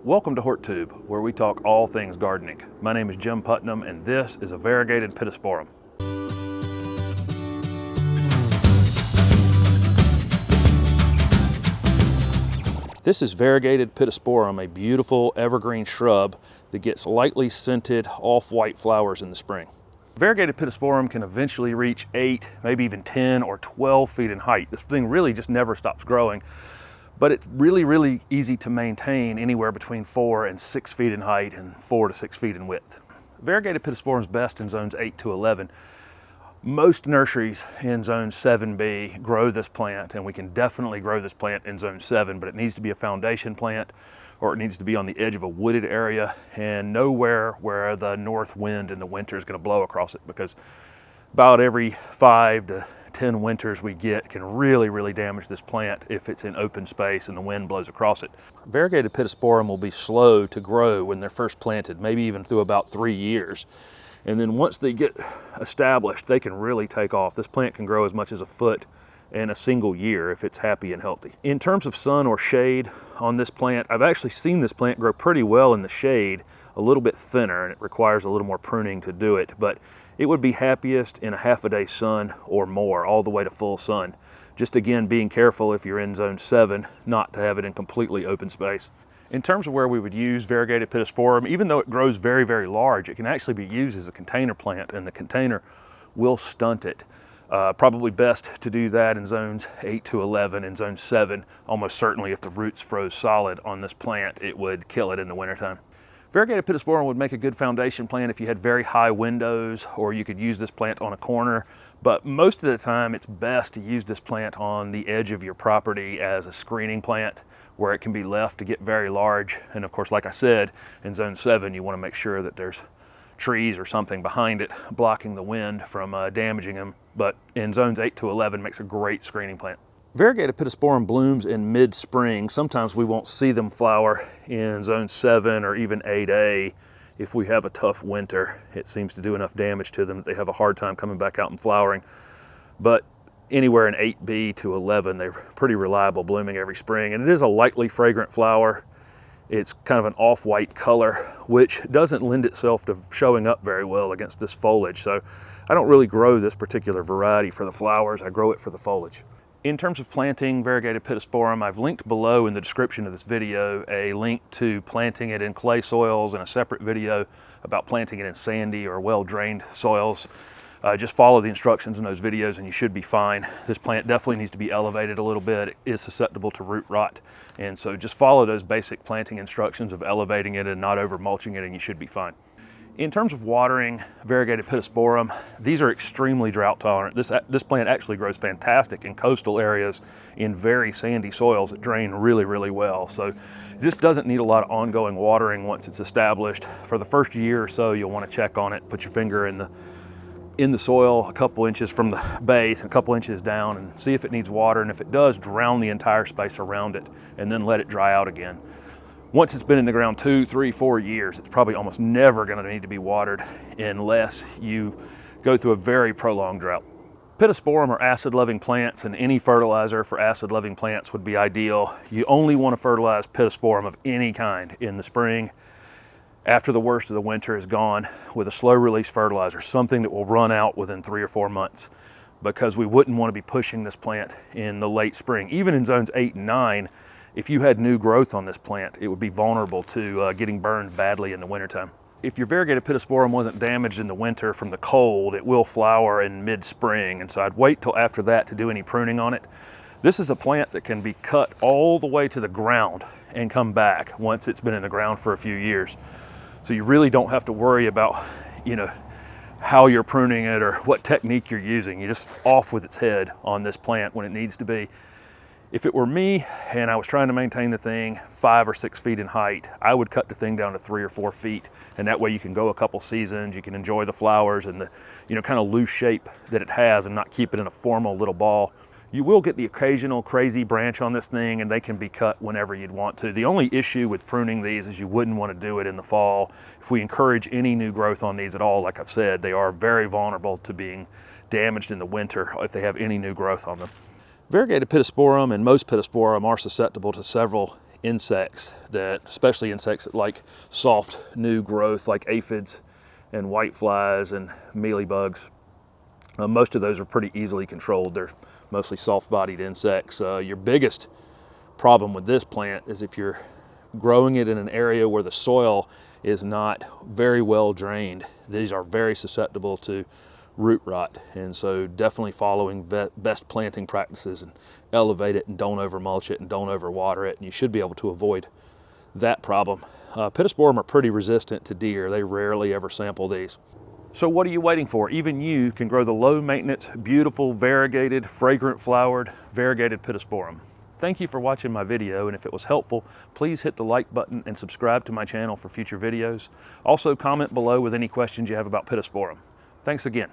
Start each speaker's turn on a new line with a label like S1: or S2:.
S1: Welcome to HortTube, where we talk all things gardening. My name is Jim Putnam, and this is a Variegated Pittosporum. This is Variegated Pittosporum, a beautiful evergreen shrub that gets lightly scented off-white flowers in the spring. Variegated Pittosporum can eventually reach 8, maybe even 10 or 12 feet in height. This thing really just never stops growing. But it's really easy to maintain anywhere between 4 and 6 feet in height and 4 to 6 feet in width. Variegated Pittosporum is best in zones 8 to 11. Most nurseries in zone 7B grow this plant, and we can definitely grow this plant in zone 7, but it needs to be a foundation plant, or it needs to be on the edge of a wooded area and nowhere where the north wind in the winter is going to blow across it, because about every 5 to 10 winters we get can really damage this plant if it's in open space and the wind blows across it. Variegated Pittosporum will be slow to grow when they're first planted, maybe even through about 3 years. And then once they get established, they can really take off. This plant can grow as much as a foot in a single year if it's happy and healthy. In terms of sun or shade on this plant, I've actually seen this plant grow pretty well in the shade, a little bit thinner, and it requires a little more pruning to do it, but it would be happiest in a half a day sun or more, all the way to full sun. Just again, being careful if you're in zone 7, not to have it in completely open space. In terms of where we would use Variegated Pittosporum, even though it grows very large, it can actually be used as a container plant, and the container will stunt it. Probably best to do that in zones 8 to 11. In zone 7, almost certainly if the roots froze solid on this plant, it would kill it in the wintertime. Variegated Pittosporum would make a good foundation plant if you had very high windows, or you could use this plant on a corner, but most of the time it's best to use this plant on the edge of your property as a screening plant where it can be left to get very large. And of course, like I said, in zone 7 you want to make sure that there's trees or something behind it blocking the wind from damaging them, but in zones 8 to 11 makes a great screening plant. Variegated Pittosporum blooms in mid-spring. Sometimes we won't see them flower in zone 7 or even 8A if we have a tough winter. It seems to do enough damage to them that they have a hard time coming back out and flowering. But anywhere in 8B to 11, they're pretty reliable, blooming every spring. And it is a lightly fragrant flower. It's kind of an off-white color, which doesn't lend itself to showing up very well against this foliage. So I don't really grow this particular variety for the flowers. I grow it for the foliage. In terms of planting Variegated Pittosporum, I've linked below in the description of this video a link to planting it in clay soils and a separate video about planting it in sandy or well-drained soils. Just follow the instructions in those videos and you should be fine. This plant definitely needs to be elevated a little bit. It is susceptible to root rot. And so just follow those basic planting instructions of elevating it and not over mulching it, and you should be fine. In terms of watering Variegated Pittosporum, these are extremely drought tolerant. This plant actually grows fantastic in coastal areas in very sandy soils that drain really well. So it just doesn't need a lot of ongoing watering once it's established. For the first year or so, you'll want to check on it, put your finger in the soil a couple inches from the base and a couple inches down and see if it needs water, and if it does, drown the entire space around it and then let it dry out again. Once it's been in the ground 2, 3, 4 years, it's probably almost never going to need to be watered unless you go through a very prolonged drought. Pittosporum are acid-loving plants, and any fertilizer for acid-loving plants would be ideal. You only want to fertilize Pittosporum of any kind in the spring after the worst of the winter is gone with a slow-release fertilizer, something that will run out within 3 or 4 months, because we wouldn't want to be pushing this plant in the late spring. Even in zones 8 and 9, if you had new growth on this plant, it would be vulnerable to getting burned badly in the wintertime. If your Variegated Pittosporum wasn't damaged in the winter from the cold, it will flower in mid-spring, and so I'd wait till after that to do any pruning on it. This is a plant that can be cut all the way to the ground and come back once it's been in the ground for a few years. So you really don't have to worry about, how you're pruning it or what technique you're using. You're just off with its head on this plant when it needs to be. If it were me and I was trying to maintain the thing 5 or 6 feet in height, I would cut the thing down to 3 or 4 feet. And that way you can go a couple seasons, you can enjoy the flowers and the, kind of loose shape that it has and not keep it in a formal little ball. You will get the occasional crazy branch on this thing, and they can be cut whenever you'd want to. The only issue with pruning these is you wouldn't want to do it in the fall. If we encourage any new growth on these at all, like I've said, they are very vulnerable to being damaged in the winter if they have any new growth on them. Variegated Pittosporum and most Pittosporum are susceptible to several insects, that especially insects that like soft new growth like aphids and whiteflies and mealybugs. Most of those are pretty easily controlled. They're mostly soft-bodied insects. Your biggest problem with this plant is if you're growing it in an area where the soil is not very well drained. These are very susceptible to root rot, and so definitely following best planting practices and elevate it and don't over mulch it and don't over water it, and you should be able to avoid that problem. Pittosporum are pretty resistant to deer. They rarely ever sample these. So what are you waiting for? Even you can grow the low maintenance, beautiful, variegated, fragrant flowered variegated Pittosporum. Thank you for watching my video, and if it was helpful, please hit the like button and subscribe to my channel for future videos. Also comment below with any questions you have about Pittosporum. Thanks again.